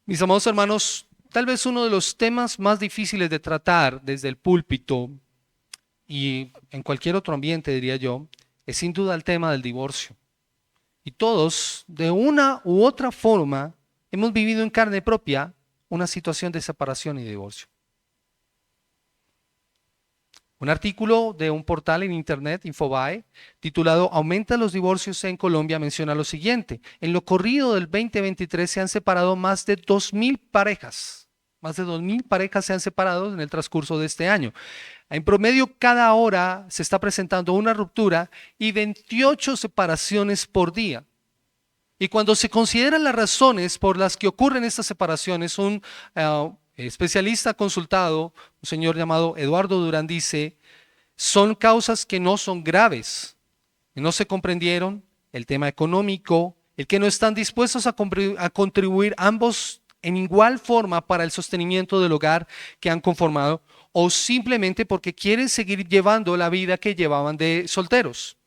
Mis amados hermanos, tal vez uno de los temas más difíciles de tratar desde el púlpito y en cualquier otro ambiente, diría yo, es sin duda el tema del divorcio. Y todos, de una u otra forma, hemos vivido en carne propia una situación de separación y divorcio. Un artículo de un portal en internet, Infobae, titulado "Aumenta los divorcios en Colombia", menciona lo siguiente: en lo corrido del 2023 se han separado más de 2.000 parejas. Más de 2.000 parejas se han separado en el transcurso de este año. En promedio, cada hora se está presentando una ruptura y 28 separaciones por día. Y cuando se consideran las razones por las que ocurren estas separaciones, un especialista consultado, un señor llamado Eduardo Durán, dice: son causas que no son graves, que no se comprendieron, el tema económico, el que no están dispuestos a contribuir ambos en igual forma para el sostenimiento del hogar que han conformado, o simplemente porque quieren seguir llevando la vida que llevaban de solteros.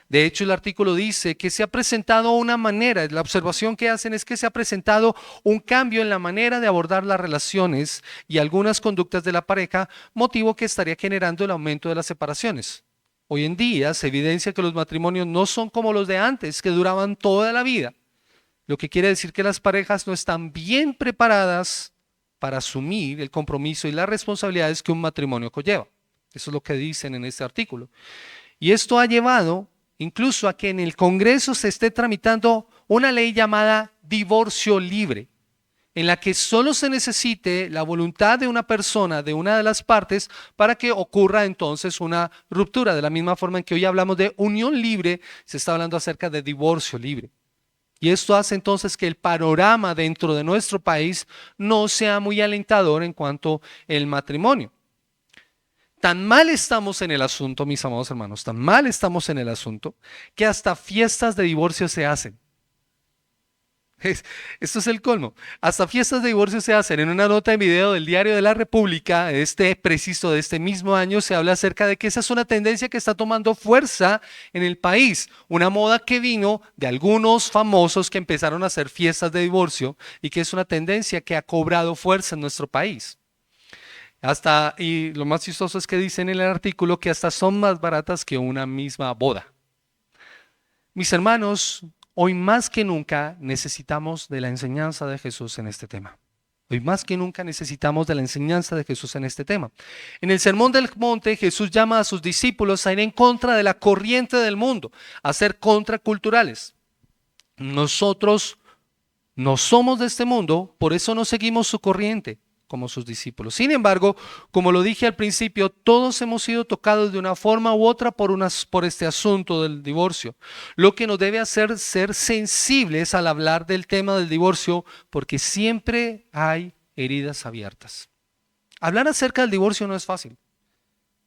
De hecho, el artículo dice que se ha presentado una manera, la observación que hacen es que se ha presentado un cambio en la manera de abordar las relaciones y algunas conductas de la pareja, motivo que estaría generando el aumento de las separaciones. Hoy en día se evidencia que los matrimonios no son como los de antes, que duraban toda la vida, lo que quiere decir que las parejas no están bien preparadas para asumir el compromiso y las responsabilidades que un matrimonio conlleva. Eso es lo que dicen en este artículo. Y esto ha llevado incluso a que en el Congreso se esté tramitando una ley llamada divorcio libre, en la que solo se necesite la voluntad de una persona, de una de las partes, para que ocurra entonces una ruptura. De la misma forma en que hoy hablamos de unión libre, se está hablando acerca de divorcio libre. Y esto hace entonces que el panorama dentro de nuestro país no sea muy alentador en cuanto al matrimonio. Tan mal estamos en el asunto, mis amados hermanos, tan mal estamos en el asunto, que hasta fiestas de divorcio se hacen. Esto es el colmo. Hasta fiestas de divorcio se hacen. En una nota en video del Diario de la República, de este mismo año, se habla acerca de que esa es una tendencia que está tomando fuerza en el país. Una moda que vino de algunos famosos que empezaron a hacer fiestas de divorcio y que es una tendencia que ha cobrado fuerza en nuestro país. Y lo más chistoso es que dicen en el artículo que hasta son más baratas que una misma boda. Mis hermanos, hoy más que nunca necesitamos de la enseñanza de Jesús en este tema. Hoy más que nunca necesitamos de la enseñanza de Jesús en este tema. En el Sermón del Monte, Jesús llama a sus discípulos a ir en contra de la corriente del mundo, a ser contraculturales. Nosotros no somos de este mundo, por eso no seguimos su corriente como sus discípulos. Sin embargo, como lo dije al principio, todos hemos sido tocados de una forma u otra por este asunto del divorcio, lo que nos debe hacer ser sensibles al hablar del tema del divorcio, porque siempre hay heridas abiertas. Hablar acerca del divorcio no es fácil,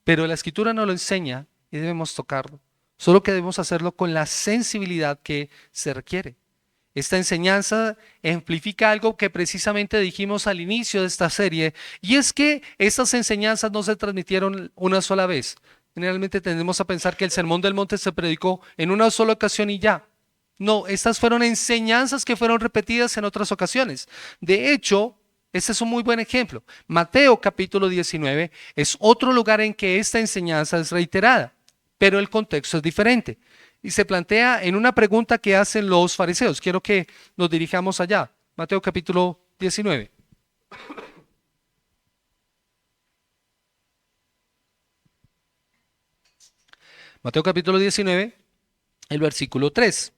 pero la Escritura nos lo enseña y debemos tocarlo, solo que debemos hacerlo con la sensibilidad que se requiere. Esta enseñanza amplifica algo que precisamente dijimos al inicio de esta serie, y es que estas enseñanzas no se transmitieron una sola vez. Generalmente tendemos a pensar que el Sermón del Monte se predicó en una sola ocasión y ya. No, estas fueron enseñanzas que fueron repetidas en otras ocasiones. De hecho, este es un muy buen ejemplo. Mateo capítulo 19 es otro lugar en que esta enseñanza es reiterada, pero el contexto es diferente. Y se plantea en una pregunta que hacen los fariseos. Quiero que nos dirijamos allá. Mateo capítulo 19. Mateo capítulo 19, el versículo 3.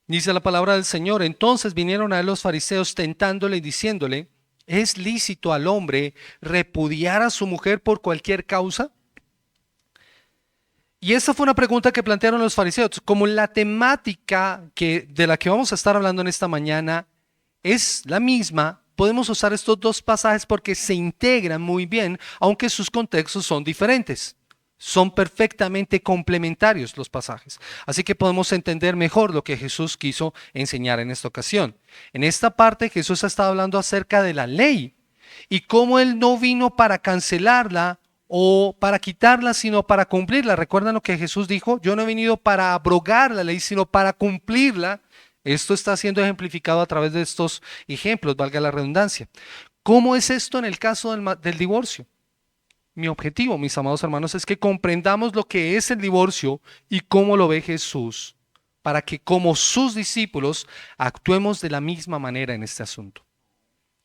Dice la palabra del Señor: entonces vinieron a él los fariseos tentándole y diciéndole: ¿es lícito al hombre repudiar a su mujer por cualquier causa? Y esa fue una pregunta que plantearon los fariseos. Como la temática de la que vamos a estar hablando en esta mañana es la misma, podemos usar estos dos pasajes porque se integran muy bien, aunque sus contextos son diferentes. Son perfectamente complementarios los pasajes. Así que podemos entender mejor lo que Jesús quiso enseñar en esta ocasión. En esta parte Jesús ha estado hablando acerca de la ley y cómo Él no vino para cancelarla o para quitarla, sino para cumplirla. ¿Recuerdan lo que Jesús dijo? Yo no he venido para abrogar la ley, sino para cumplirla. Esto está siendo ejemplificado a través de estos ejemplos, valga la redundancia. ¿Cómo es esto en el caso del divorcio? Mi objetivo, mis amados hermanos, es que comprendamos lo que es el divorcio y cómo lo ve Jesús, para que como sus discípulos actuemos de la misma manera en este asunto.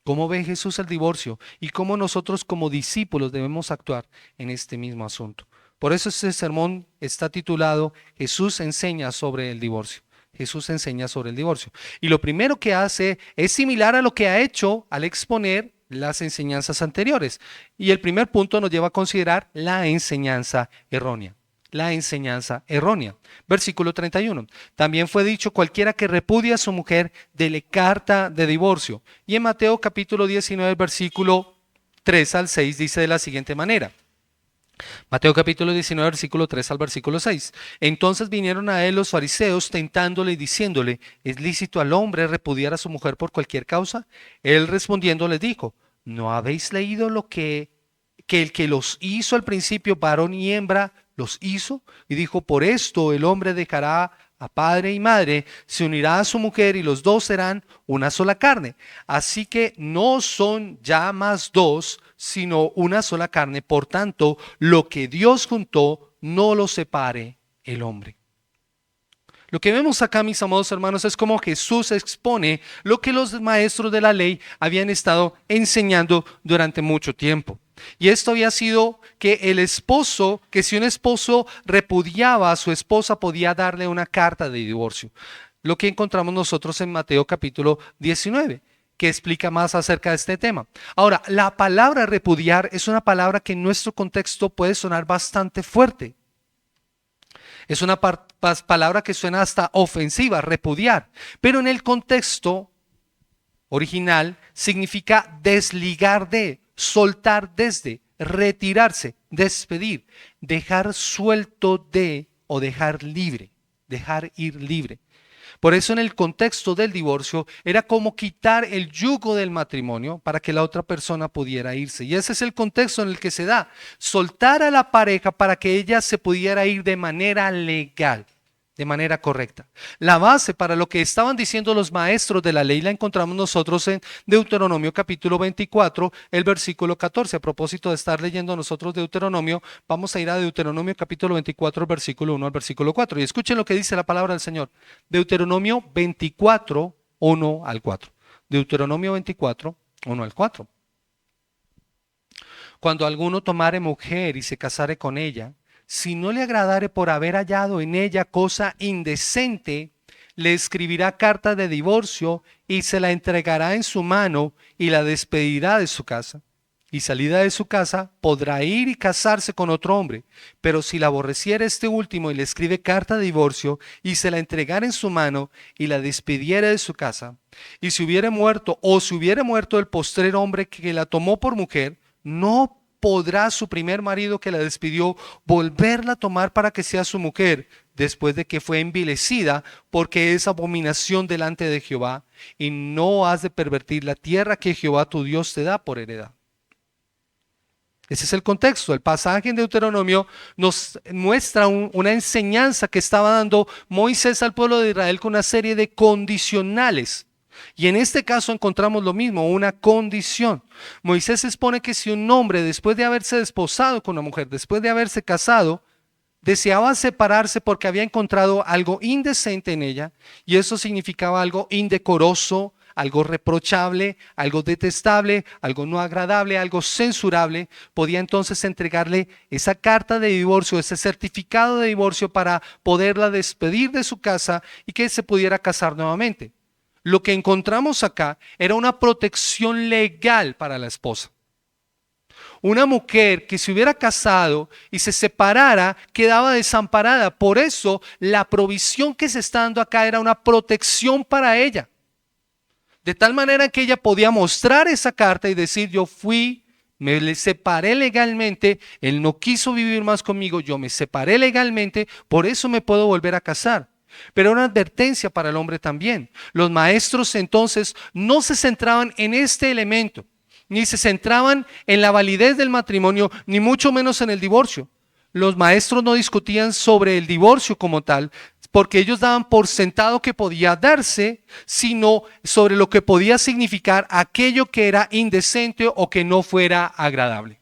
¿Cómo ve Jesús el divorcio y cómo nosotros como discípulos debemos actuar en este mismo asunto? Por eso este sermón está titulado Jesús enseña sobre el divorcio. Jesús enseña sobre el divorcio. Y lo primero que hace es similar a lo que ha hecho al exponer las enseñanzas anteriores. Y el primer punto nos lleva a considerar la enseñanza errónea. La enseñanza errónea. Versículo 31. También fue dicho: cualquiera que repudia a su mujer, dele carta de divorcio. Y en Mateo capítulo 19, versículo 3 al 6 dice de la siguiente manera. Mateo capítulo 19, versículo 3 al versículo 6. Entonces vinieron a él los fariseos tentándole y diciéndole: ¿es lícito al hombre repudiar a su mujer por cualquier causa? Él respondiendo les dijo: ¿no habéis leído lo que el que los hizo al principio, varón y hembra, los hizo? Y dijo: por esto el hombre dejará a padre y madre, se unirá a su mujer y los dos serán una sola carne. Así que no son ya más dos, sino una sola carne. Por tanto, lo que Dios juntó, no lo separe el hombre. Lo que vemos acá, mis amados hermanos, es como Jesús expone lo que los maestros de la ley habían estado enseñando durante mucho tiempo. Y esto había sido que si un esposo repudiaba a su esposa, podía darle una carta de divorcio. Lo que encontramos nosotros en Mateo capítulo 19, que explica más acerca de este tema. Ahora, la palabra repudiar es una palabra que en nuestro contexto puede sonar bastante fuerte. Es una palabra que suena hasta ofensiva, repudiar. Pero en el contexto original significa desligar de, soltar desde, retirarse, despedir, dejar suelto de o dejar libre, dejar ir libre. Por eso en el contexto del divorcio era como quitar el yugo del matrimonio para que la otra persona pudiera irse. Y ese es el contexto en el que se da. Soltar a la pareja para que ella se pudiera ir de manera legal, de manera correcta. La base para lo que estaban diciendo los maestros de la ley la encontramos nosotros en Deuteronomio capítulo 24, el versículo 14. A propósito de estar leyendo nosotros Deuteronomio, vamos a ir a Deuteronomio capítulo 24, el versículo 1 al versículo 4. Y escuchen lo que dice la palabra del Señor. Deuteronomio 24, 1 al 4. Deuteronomio 24, 1 al 4. Cuando alguno tomare mujer y se casare con ella, si no le agradare por haber hallado en ella cosa indecente, le escribirá carta de divorcio y se la entregará en su mano y la despedirá de su casa. Y salida de su casa podrá ir y casarse con otro hombre. Pero si la aborreciere este último y le escribe carta de divorcio y se la entregara en su mano y la despidiera de su casa, y si hubiere muerto o si hubiere muerto el postrer hombre que la tomó por mujer, no podrá su primer marido que la despidió volverla a tomar para que sea su mujer después de que fue envilecida, porque es abominación delante de Jehová, y no has de pervertir la tierra que Jehová tu Dios te da por heredad. Ese es el contexto. El pasaje en Deuteronomio nos muestra una enseñanza que estaba dando Moisés al pueblo de Israel con una serie de condicionales. Y en este caso encontramos lo mismo, una condición. Moisés expone que si un hombre, después de haberse desposado con una mujer, después de haberse casado, deseaba separarse porque había encontrado algo indecente en ella, y eso significaba algo indecoroso, algo reprochable, algo detestable, algo no agradable, algo censurable, podía entonces entregarle esa carta de divorcio, ese certificado de divorcio para poderla despedir de su casa y que se pudiera casar nuevamente. Lo que encontramos acá era una protección legal para la esposa. Una mujer que se hubiera casado y se separara quedaba desamparada. Por eso la provisión que se está dando acá era una protección para ella. De tal manera que ella podía mostrar esa carta y decir: yo fui, me separé legalmente, él no quiso vivir más conmigo, yo me separé legalmente, por eso me puedo volver a casar. Pero una advertencia para el hombre también. Los maestros entonces no se centraban en este elemento, ni se centraban en la validez del matrimonio, ni mucho menos en el divorcio. Los maestros no discutían sobre el divorcio como tal, porque ellos daban por sentado que podía darse, sino sobre lo que podía significar aquello que era indecente o que no fuera agradable.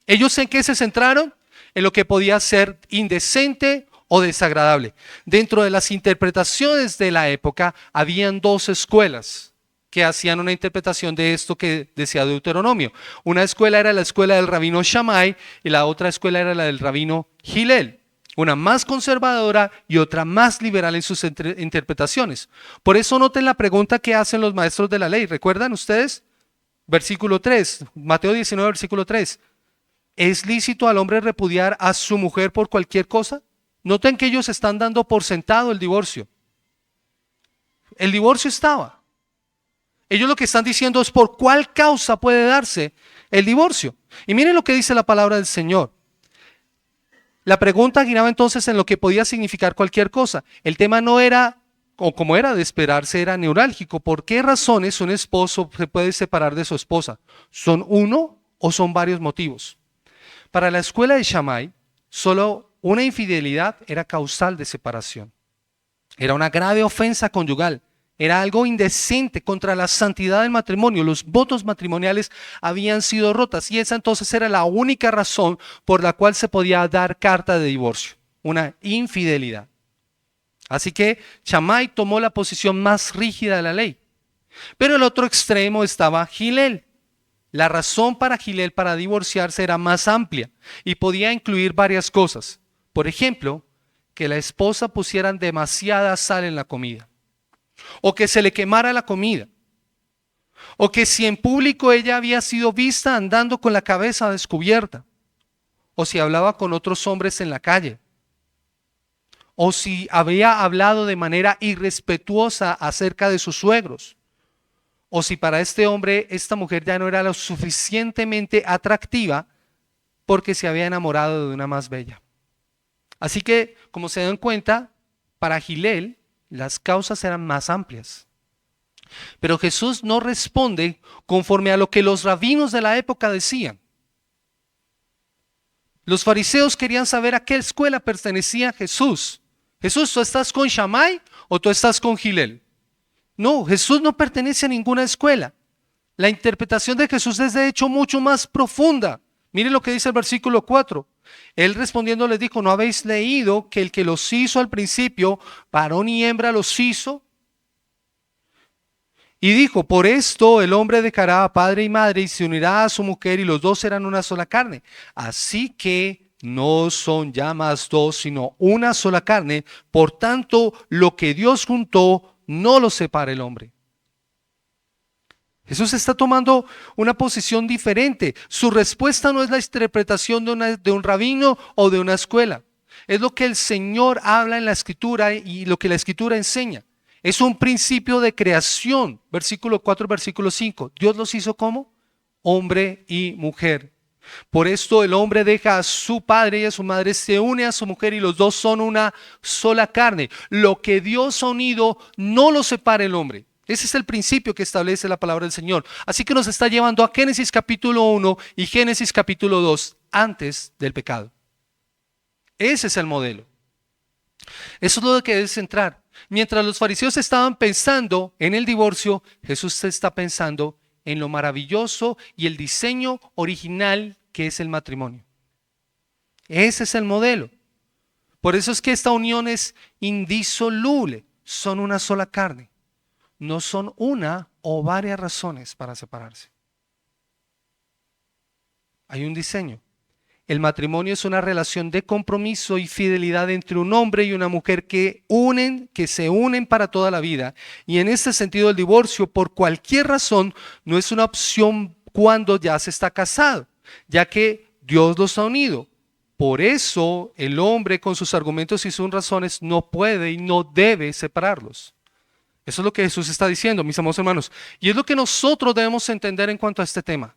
¿Ellos en qué se centraron? En lo que podía ser indecente o desagradable. Dentro de las interpretaciones de la época habían dos escuelas que hacían una interpretación de esto que decía Deuteronomio. Una escuela era la escuela del rabino Shammai y la otra escuela era la del rabino Hillel. Una más conservadora y otra más liberal en sus interpretaciones. Por eso noten la pregunta que hacen los maestros de la ley. ¿Recuerdan ustedes? Versículo 3, Mateo 19, versículo 3. ¿Es lícito al hombre repudiar a su mujer por cualquier cosa? Noten que ellos están dando por sentado el divorcio. El divorcio estaba. Ellos lo que están diciendo es por cuál causa puede darse el divorcio. Y miren lo que dice la palabra del Señor. La pregunta giraba entonces en lo que podía significar cualquier cosa. El tema no era, o como era de esperarse, era neurálgico. ¿Por qué razones un esposo se puede separar de su esposa? ¿Son uno o son varios motivos? Para la escuela de Shammai, solo una infidelidad era causal de separación. Era una grave ofensa conyugal. Era algo indecente contra la santidad del matrimonio. Los votos matrimoniales habían sido rotas y esa entonces era la única razón por la cual se podía dar carta de divorcio. Una infidelidad. Así que Shammai tomó la posición más rígida de la ley. Pero el otro extremo estaba Hillel. La razón para Hillel para divorciarse era más amplia y podía incluir varias cosas. Por ejemplo, que la esposa pusiera demasiada sal en la comida, o que se le quemara la comida, o que si en público ella había sido vista andando con la cabeza descubierta, o si hablaba con otros hombres en la calle, o si había hablado de manera irrespetuosa acerca de sus suegros, o si para este hombre esta mujer ya no era lo suficientemente atractiva porque se había enamorado de una más bella. Así que, como se dan cuenta, para Hillel las causas eran más amplias. Pero Jesús no responde conforme a lo que los rabinos de la época decían. Los fariseos querían saber a qué escuela pertenecía Jesús. Jesús, ¿tú estás con Shammai o tú estás con Hillel? No, Jesús no pertenece a ninguna escuela. La interpretación de Jesús es de hecho mucho más profunda. Miren lo que dice el versículo 4. Él respondiendo les dijo, ¿no habéis leído que el que los hizo al principio, varón y hembra los hizo? Y dijo, por esto el hombre dejará a padre y madre y se unirá a su mujer y los dos serán una sola carne. Así que no son ya más dos, sino una sola carne. Por tanto, lo que Dios juntó, no lo separa el hombre. Jesús está tomando una posición diferente. Su respuesta no es la interpretación de un rabino o de una escuela. Es lo que el Señor habla en la Escritura y lo que la Escritura enseña. Es un principio de creación. Versículo 4, versículo 5. Dios los hizo ¿cómo? Hombre y mujer. Por esto el hombre deja a su padre y a su madre, se une a su mujer y los dos son una sola carne. Lo que Dios ha unido no lo separa el hombre. Ese es el principio que establece la palabra del Señor. Así que nos está llevando a Génesis capítulo 1 y Génesis capítulo 2 antes del pecado. Ese es el modelo. Eso es lo que debe centrar. Mientras los fariseos estaban pensando en el divorcio, Jesús está pensando en lo maravilloso y el diseño original que es el matrimonio. Ese es el modelo. Por eso es que esta unión es indisoluble. Son una sola carne. No son una o varias razones para separarse. Hay un diseño. El matrimonio es una relación de compromiso y fidelidad entre un hombre y una mujer que se unen para toda la vida. Y en este sentido el divorcio, por cualquier razón, no es una opción cuando ya se está casado, ya que Dios los ha unido. Por eso el hombre con sus argumentos y sus razones no puede y no debe separarlos. Eso es lo que Jesús está diciendo, mis amados hermanos. Y es lo que nosotros debemos entender en cuanto a este tema.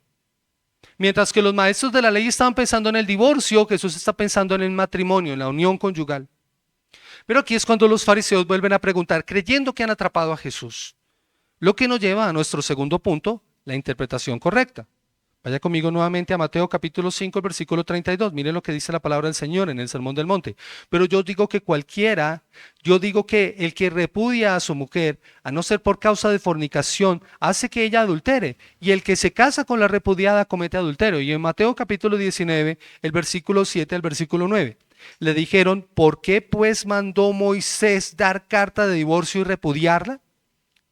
Mientras que los maestros de la ley estaban pensando en el divorcio, Jesús está pensando en el matrimonio, en la unión conyugal. Pero aquí es cuando los fariseos vuelven a preguntar, creyendo que han atrapado a Jesús. Lo que nos lleva a nuestro segundo punto, la interpretación correcta. Vaya conmigo nuevamente a Mateo capítulo 5, el versículo 32. Miren lo que dice la palabra del Señor en el Sermón del Monte. Pero yo digo que yo digo que el que repudia a su mujer, a no ser por causa de fornicación, hace que ella adultere. Y el que se casa con la repudiada comete adulterio. Y en Mateo capítulo 19, el versículo 7 al versículo 9. Le dijeron, ¿por qué pues mandó Moisés dar carta de divorcio y repudiarla?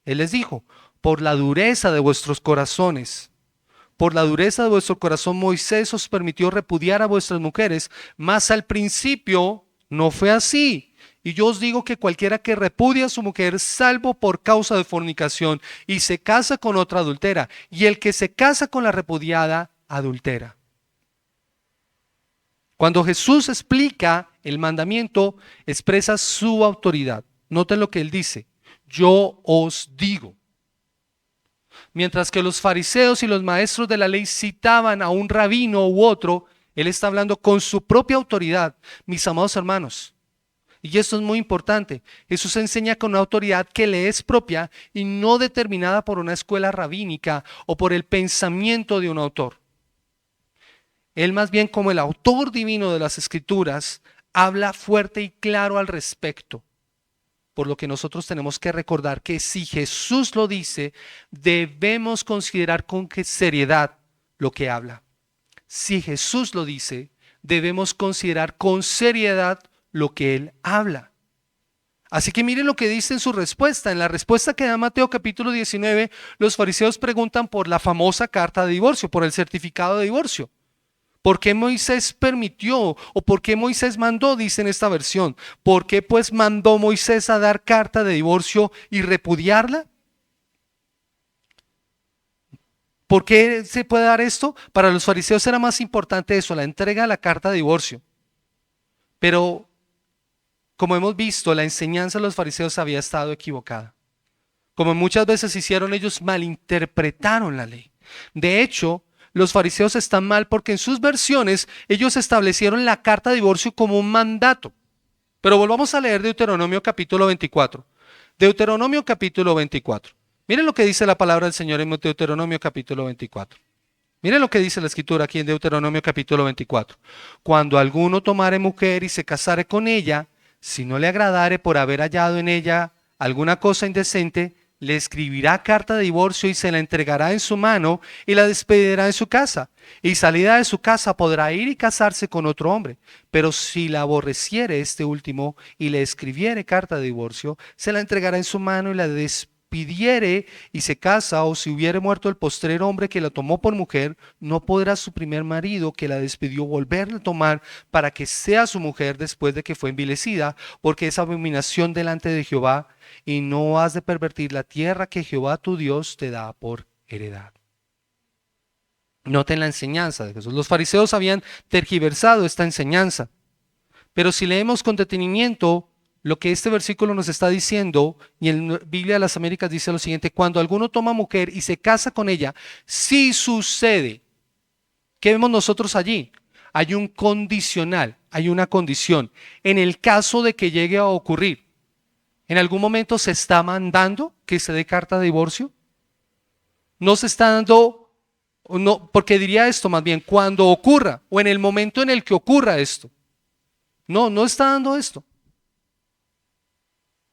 Él les dijo, por la dureza de vuestros corazones. Por la dureza de vuestro corazón Moisés os permitió repudiar a vuestras mujeres, mas al principio no fue así. Y yo os digo que cualquiera que repudia a su mujer, salvo por causa de fornicación, y se casa con otra adultera, y el que se casa con la repudiada, adultera. Cuando Jesús explica el mandamiento, expresa su autoridad. Noten lo que él dice, yo os digo. Mientras que los fariseos y los maestros de la ley citaban a un rabino u otro, él está hablando con su propia autoridad, mis amados hermanos. Y esto es muy importante. Jesús enseña con una autoridad que le es propia y no determinada por una escuela rabínica o por el pensamiento de un autor. Él más bien como el autor divino de las Escrituras habla fuerte y claro al respecto. Por lo que nosotros tenemos que recordar que si Jesús lo dice, debemos considerar con qué seriedad lo que habla. Si Jesús lo dice, debemos considerar con seriedad lo que Él habla. Así que miren lo que dice en su respuesta. En la respuesta que da Mateo capítulo 19, los fariseos preguntan por la famosa carta de divorcio, por el certificado de divorcio. ¿Por qué Moisés permitió o por qué Moisés mandó? Dice en esta versión. ¿Por qué pues mandó Moisés a dar carta de divorcio y repudiarla? ¿Por qué se puede dar esto? Para los fariseos era más importante eso, la entrega de la carta de divorcio. Pero como hemos visto, la enseñanza de los fariseos había estado equivocada. Como muchas veces hicieron, ellos malinterpretaron la ley. De hecho, los fariseos están mal porque en sus versiones ellos establecieron la carta de divorcio como un mandato. Pero volvamos a leer Deuteronomio capítulo 24. Deuteronomio capítulo 24. Miren lo que dice la palabra del Señor en Deuteronomio capítulo 24. Miren lo que dice la escritura aquí en Deuteronomio capítulo 24. Cuando alguno tomare mujer y se casare con ella, si no le agradare por haber hallado en ella alguna cosa indecente, le escribirá carta de divorcio y se la entregará en su mano y la despedirá en su casa. Y salida de su casa podrá ir y casarse con otro hombre. Pero si la aborreciere este último y le escribiere carta de divorcio, se la entregará en su mano y la despidiere y se casa, o si hubiere muerto el postrer hombre que la tomó por mujer, no podrá su primer marido que la despidió volverla a tomar para que sea su mujer después de que fue envilecida, porque es abominación delante de Jehová. Y no has de pervertir la tierra que Jehová tu Dios te da por heredad. Noten la enseñanza de Jesús. Los fariseos habían tergiversado esta enseñanza. Pero si leemos con detenimiento lo que este versículo nos está diciendo, y en Biblia de las Américas dice lo siguiente: cuando alguno toma mujer y se casa con ella, si sucede, ¿qué vemos nosotros allí? Hay un condicional, hay una condición. En el caso de que llegue a ocurrir, ¿en algún momento se está mandando que se dé carta de divorcio? No se está dando, no, porque diría esto más bien, cuando ocurra o en el momento en el que ocurra esto. No está dando esto.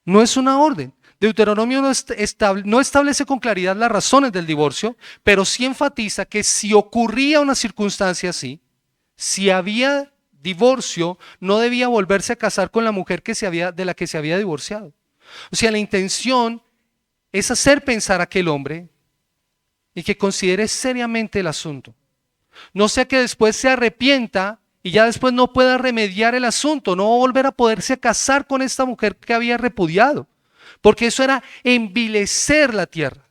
No es una orden. Deuteronomio no establece con claridad las razones del divorcio, pero sí enfatiza que si ocurría una circunstancia así, si había divorcio, no debía volverse a casar con la mujer de la que se había divorciado. O sea, la intención es hacer pensar a aquel hombre y que considere seriamente el asunto. No sea que después se arrepienta y ya después no pueda remediar el asunto, no volver a poderse casar con esta mujer que había repudiado, porque eso era envilecer la tierra.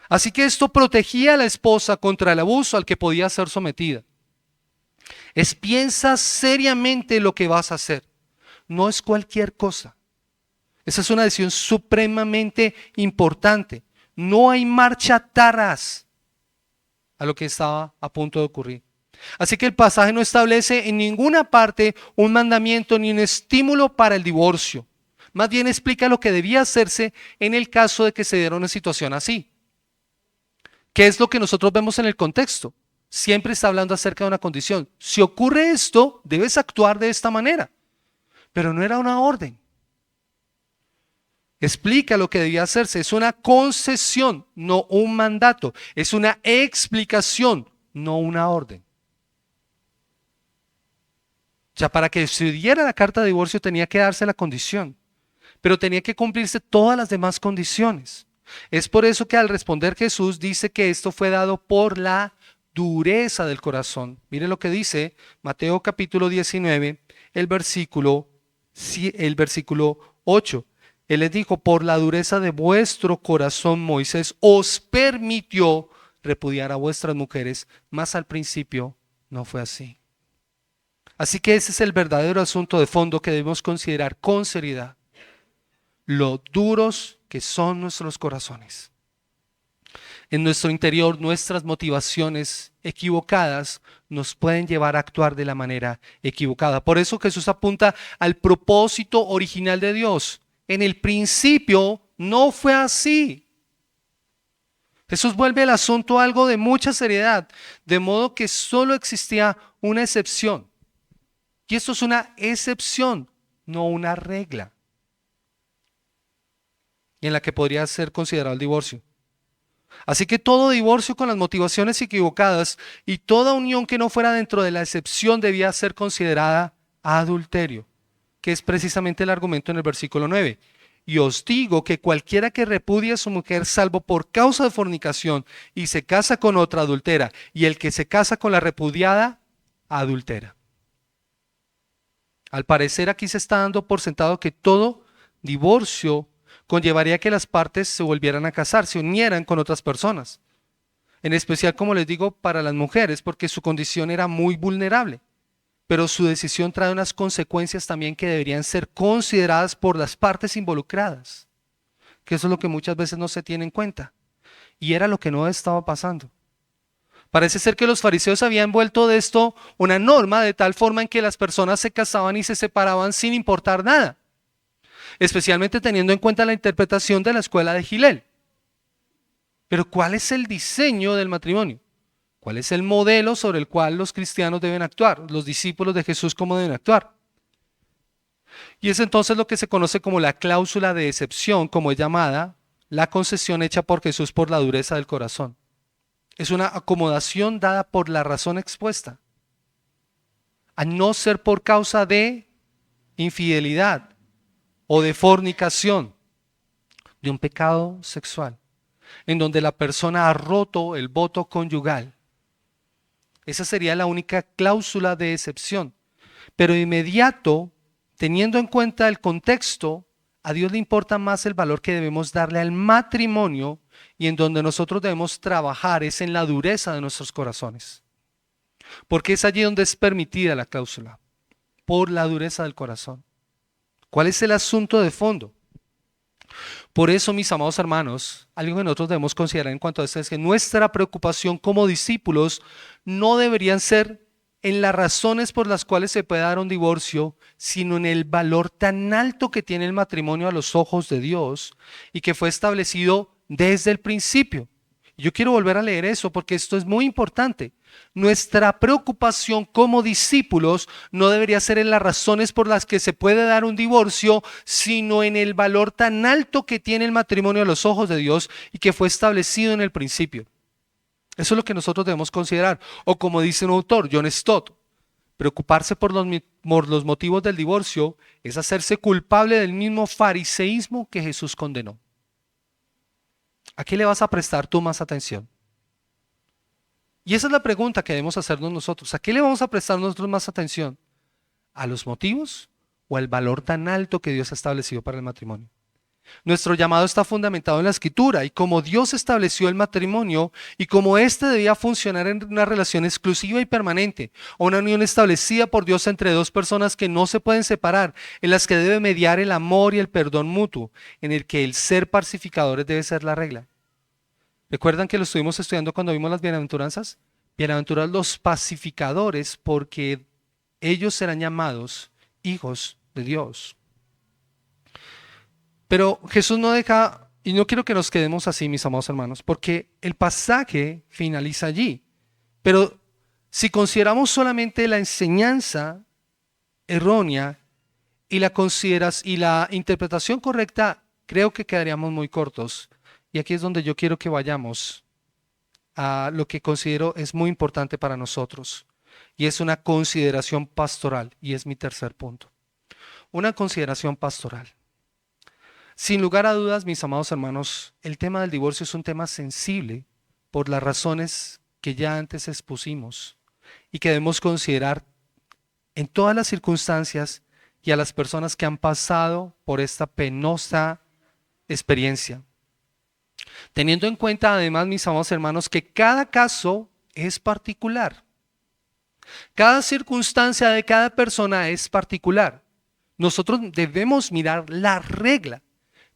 Así que esto protegía a la esposa contra el abuso al que podía ser sometida. Piensa seriamente lo que vas a hacer. No es cualquier cosa. Esa es una decisión supremamente importante. No hay marcha atrás a lo que estaba a punto de ocurrir. Así que el pasaje no establece en ninguna parte un mandamiento ni un estímulo para el divorcio. Más bien explica lo que debía hacerse en el caso de que se diera una situación así. ¿Qué es lo que nosotros vemos en el contexto? Siempre está hablando acerca de una condición. Si ocurre esto, debes actuar de esta manera. Pero no era una orden. Explica lo que debía hacerse. Es una concesión, no un mandato. Es una explicación, no una orden. Ya para que se diera la carta de divorcio tenía que darse la condición, pero tenía que cumplirse todas las demás condiciones. Es por eso que al responder Jesús dice que esto fue dado por la dureza del corazón. Mire lo que dice Mateo capítulo 19, el versículo 8. Él les dijo, por la dureza de vuestro corazón Moisés os permitió repudiar a vuestras mujeres, mas al principio no fue así. Así que ese es el verdadero asunto de fondo que debemos considerar con seriedad. Lo duros que son nuestros corazones. En nuestro interior, nuestras motivaciones equivocadas nos pueden llevar a actuar de la manera equivocada. Por eso Jesús apunta al propósito original de Dios. En el principio no fue así. Jesús vuelve el asunto a algo de mucha seriedad, de modo que solo existía una excepción. Y esto es una excepción, no una regla, en la que podría ser considerado el divorcio. Así que todo divorcio con las motivaciones equivocadas y toda unión que no fuera dentro de la excepción debía ser considerada adulterio, que es precisamente el argumento en el versículo 9. Y os digo que cualquiera que repudie a su mujer salvo por causa de fornicación y se casa con otra adultera, y el que se casa con la repudiada adultera. Al parecer aquí se está dando por sentado que todo divorcio conllevaría que las partes se volvieran a casar, se unieran con otras personas. En especial, como les digo, para las mujeres, porque su condición era muy vulnerable. Pero su decisión trae unas consecuencias también que deberían ser consideradas por las partes involucradas. Que eso es lo que muchas veces no se tiene en cuenta. Y era lo que no estaba pasando. Parece ser que los fariseos habían vuelto de esto una norma de tal forma en que las personas se casaban y se separaban sin importar nada, especialmente teniendo en cuenta la interpretación de la escuela de Gilel. Pero ¿cuál es el diseño del matrimonio? ¿Cuál es el modelo sobre el cual los cristianos deben actuar? Los discípulos de Jesús, ¿cómo deben actuar? Y es entonces lo que se conoce como la cláusula de excepción, como es llamada la concesión hecha por Jesús por la dureza del corazón. Es una acomodación dada por la razón expuesta, a no ser por causa de infidelidad o de fornicación, de un pecado sexual, en donde la persona ha roto el voto conyugal. Esa sería la única cláusula de excepción. Pero de inmediato, teniendo en cuenta el contexto, a Dios le importa más el valor que debemos darle al matrimonio, y en donde nosotros debemos trabajar es en la dureza de nuestros corazones. Porque es allí donde es permitida la cláusula, por la dureza del corazón. ¿Cuál es el asunto de fondo? Por eso, mis amados hermanos, algo que nosotros debemos considerar en cuanto a esto es que nuestra preocupación como discípulos no deberían ser en las razones por las cuales se puede dar un divorcio, sino en el valor tan alto que tiene el matrimonio a los ojos de Dios y que fue establecido desde el principio. Yo quiero volver a leer eso porque esto es muy importante. Nuestra preocupación como discípulos no debería ser en las razones por las que se puede dar un divorcio, sino en el valor tan alto que tiene el matrimonio a los ojos de Dios y que fue establecido en el principio. Eso es lo que nosotros debemos considerar. O como dice un autor, John Stott, preocuparse por los motivos del divorcio es hacerse culpable del mismo fariseísmo que Jesús condenó. ¿A qué le vas a prestar tú más atención? Y esa es la pregunta que debemos hacernos nosotros. ¿A qué le vamos a prestar nosotros más atención? ¿A los motivos o al valor tan alto que Dios ha establecido para el matrimonio? Nuestro llamado está fundamentado en la Escritura y como Dios estableció el matrimonio y como éste debía funcionar en una relación exclusiva y permanente, o una unión establecida por Dios entre dos personas que no se pueden separar, en las que debe mediar el amor y el perdón mutuo, en el que el ser pacificadores debe ser la regla. ¿Recuerdan que lo estuvimos estudiando cuando vimos las bienaventuranzas? Bienaventurados los pacificadores, porque ellos serán llamados hijos de Dios. Pero Jesús no deja Y no quiero que nos quedemos así, mis amados hermanos, porque el pasaje finaliza allí. Pero si consideramos solamente la enseñanza errónea y la interpretación correcta, creo que quedaríamos muy cortos. Y aquí es donde yo quiero que vayamos a lo que considero es muy importante para nosotros. Y es una consideración pastoral. Y es mi tercer punto. Una consideración pastoral. Sin lugar a dudas, mis amados hermanos, el tema del divorcio es un tema sensible por las razones que ya antes expusimos y que debemos considerar en todas las circunstancias y a las personas que han pasado por esta penosa experiencia. Teniendo en cuenta además, mis amados hermanos, que cada caso es particular. Cada circunstancia de cada persona es particular. Nosotros debemos mirar la regla,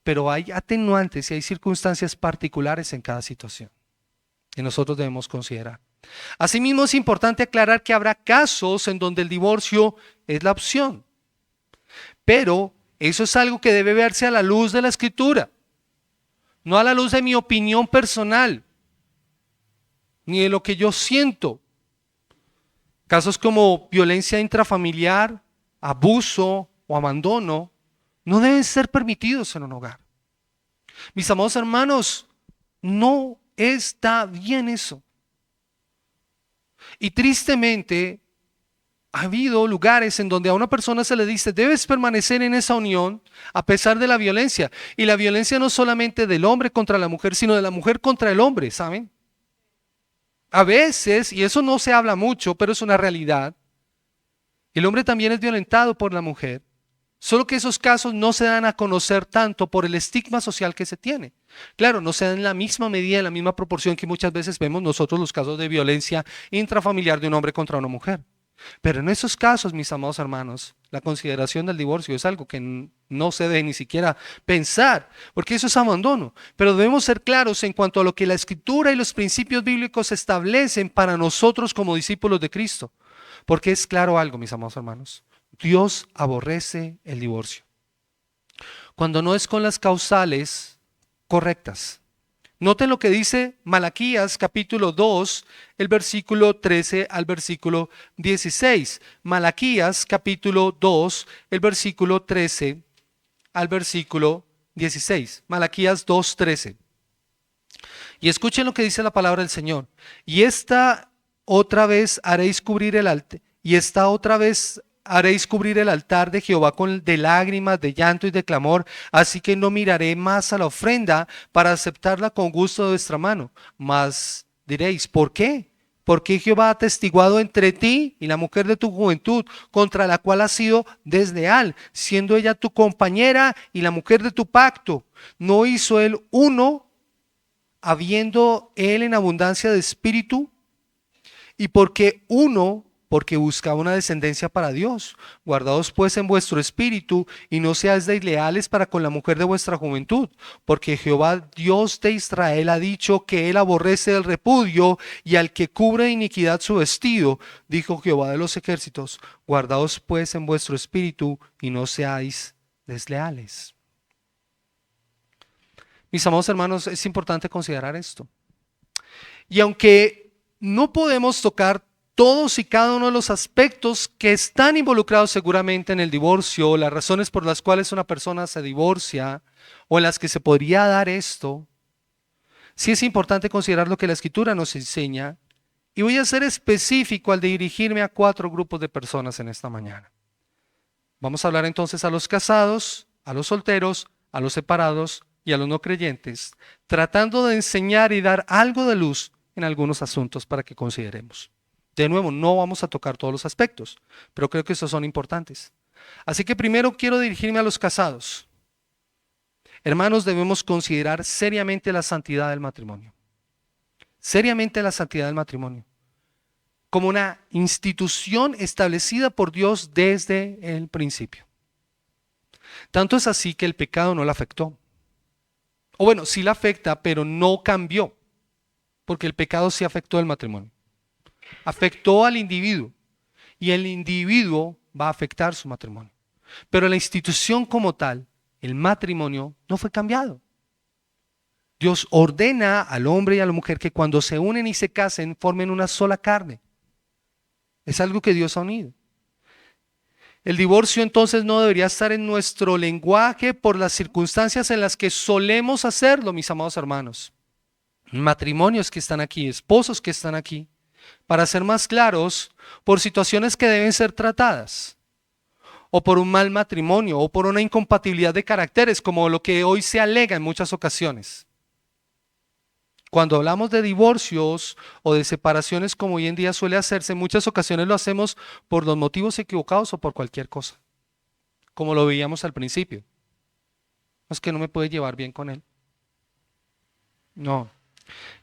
pero hay atenuantes y hay circunstancias particulares en cada situación que nosotros debemos considerar. Asimismo, es importante aclarar que habrá casos en donde el divorcio es la opción, pero eso es algo que debe verse a la luz de la Escritura, no a la luz de mi opinión personal, ni de lo que yo siento. Casos como violencia intrafamiliar, abuso o abandono no deben ser permitidos en un hogar. Mis amados hermanos, no está bien eso. Y tristemente, ha habido lugares en donde a una persona se le dice, debes permanecer en esa unión a pesar de la violencia. Y la violencia no solamente del hombre contra la mujer, sino de la mujer contra el hombre, ¿saben? A veces, y eso no se habla mucho, pero es una realidad, el hombre también es violentado por la mujer. Solo que esos casos no se dan a conocer tanto por el estigma social que se tiene. Claro, no se dan en la misma medida, en la misma proporción que muchas veces vemos nosotros los casos de violencia intrafamiliar de un hombre contra una mujer. Pero en esos casos, mis amados hermanos, la consideración del divorcio es algo que no se debe ni siquiera pensar, porque eso es abandono. Pero debemos ser claros en cuanto a lo que la Escritura y los principios bíblicos establecen para nosotros como discípulos de Cristo. Porque es claro algo, mis amados hermanos. Dios aborrece el divorcio cuando no es con las causales correctas. Noten lo que dice Malaquías capítulo 2, el versículo 13 al versículo 16. Malaquías capítulo 2, el versículo 13 al versículo 16. Malaquías 2, 13. Y escuchen lo que dice la palabra del Señor. Y esta otra vez haréis cubrir el altar, y esta otra vez haréis cubrir el altar de Jehová de lágrimas, de llanto y de clamor, así que no miraré más a la ofrenda para aceptarla con gusto de vuestra mano. Mas diréis, ¿por qué? Porque Jehová ha atestiguado entre ti y la mujer de tu juventud, contra la cual has sido desleal, siendo ella tu compañera y la mujer de tu pacto. ¿No hizo él uno, habiendo él en abundancia de espíritu? Y porque buscaba una descendencia para Dios. Guardaos pues en vuestro espíritu y no seáis desleales para con la mujer de vuestra juventud, porque Jehová Dios de Israel ha dicho que él aborrece el repudio y al que cubre de iniquidad su vestido, dijo Jehová de los ejércitos. Guardaos pues en vuestro espíritu y no seáis desleales. Mis amados hermanos, es importante considerar esto. Y aunque no podemos tocar todos y cada uno de los aspectos que están involucrados seguramente en el divorcio, las razones por las cuales una persona se divorcia o en las que se podría dar esto, sí es importante considerar lo que la Escritura nos enseña, y voy a ser específico al dirigirme a 4 grupos de personas en esta mañana. Vamos a hablar entonces a los casados, a los solteros, a los separados y a los no creyentes, tratando de enseñar y dar algo de luz en algunos asuntos para que consideremos. De nuevo, no vamos a tocar todos los aspectos, pero creo que estos son importantes. Así que primero quiero dirigirme a los casados. Hermanos, debemos considerar seriamente la santidad del matrimonio. Seriamente la santidad del matrimonio. Como una institución establecida por Dios desde el principio. Tanto es así que el pecado no la afectó. O bueno, sí la afecta, pero no cambió. Porque el pecado sí afectó el matrimonio. Afectó al individuo y el individuo va a afectar su matrimonio. Pero la institución como tal, el matrimonio, no fue cambiado. Dios ordena al hombre y a la mujer que cuando se unen y se casen formen una sola carne. Es algo que Dios ha unido. El divorcio entonces no debería estar en nuestro lenguaje por las circunstancias en las que solemos hacerlo, mis amados hermanos. Matrimonios que están aquí, esposos que están aquí, para ser más claros, por situaciones que deben ser tratadas, o por un mal matrimonio, o por una incompatibilidad de caracteres, como lo que hoy se alega en muchas ocasiones. Cuando hablamos de divorcios o de separaciones como hoy en día suele hacerse, en muchas ocasiones lo hacemos por los motivos equivocados o por cualquier cosa, como lo veíamos al principio. Es que no me puede llevar bien con él. No.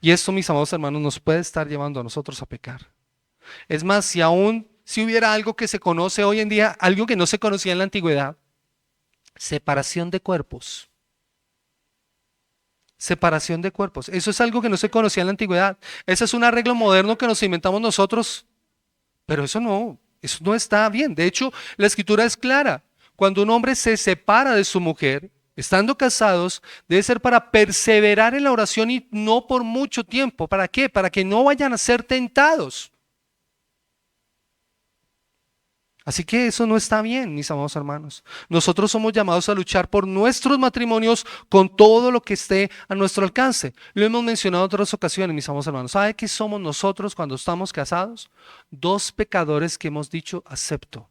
Y esto, mis amados hermanos, nos puede estar llevando a nosotros a pecar. Es más, si hubiera algo que se conoce hoy en día, algo que no se conocía en la antigüedad, separación de cuerpos. Separación de cuerpos. Eso es algo que no se conocía en la antigüedad. Ese es un arreglo moderno que nos inventamos nosotros, pero eso no está bien. De hecho, la escritura es clara. Cuando un hombre se separa de su mujer, estando casados, debe ser para perseverar en la oración y no por mucho tiempo. ¿Para qué? Para que no vayan a ser tentados. Así que eso no está bien, mis amados hermanos. Nosotros somos llamados a luchar por nuestros matrimonios con todo lo que esté a nuestro alcance. Lo hemos mencionado en otras ocasiones, mis amados hermanos. ¿Sabe qué somos nosotros cuando estamos casados? Dos pecadores que hemos dicho acepto.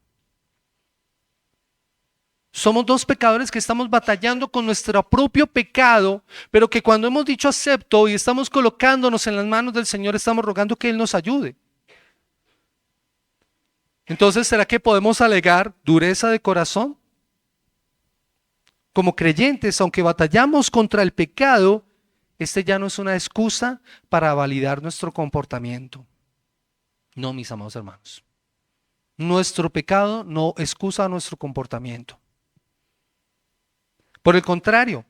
Somos dos pecadores que estamos batallando con nuestro propio pecado, pero que cuando hemos dicho acepto y estamos colocándonos en las manos del Señor, estamos rogando que Él nos ayude. Entonces, ¿será que podemos alegar dureza de corazón? Como creyentes, aunque batallamos contra el pecado, este ya no es una excusa para validar nuestro comportamiento. No, mis amados hermanos. Nuestro pecado no excusa nuestro comportamiento. Por el contrario,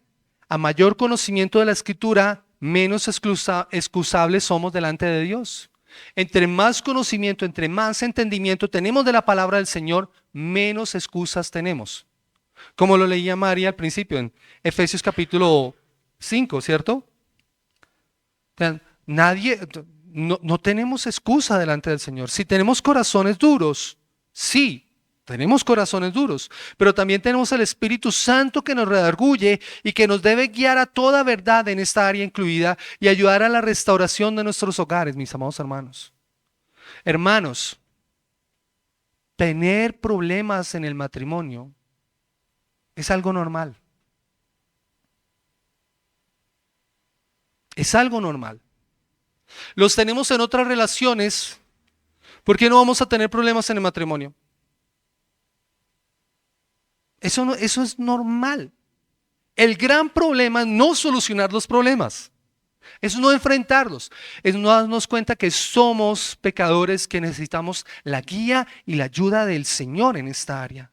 a mayor conocimiento de la Escritura, menos excusables somos delante de Dios. Entre más conocimiento, entre más entendimiento tenemos de la palabra del Señor, menos excusas tenemos. Como lo leía María al principio en Efesios capítulo 5, ¿cierto? Nadie, no tenemos excusa delante del Señor. Si tenemos corazones duros, sí, tenemos corazones duros, pero también tenemos el Espíritu Santo que nos redarguye y que nos debe guiar a toda verdad en esta área incluida y ayudar a la restauración de nuestros hogares, mis amados hermanos. Hermanos, tener problemas en el matrimonio es algo normal. Es algo normal. Los tenemos en otras relaciones. ¿Por qué no vamos a tener problemas en el matrimonio? Eso es normal. El gran problema es no solucionar los problemas. Es no enfrentarlos. Es no darnos cuenta que somos pecadores que necesitamos la guía y la ayuda del Señor en esta área.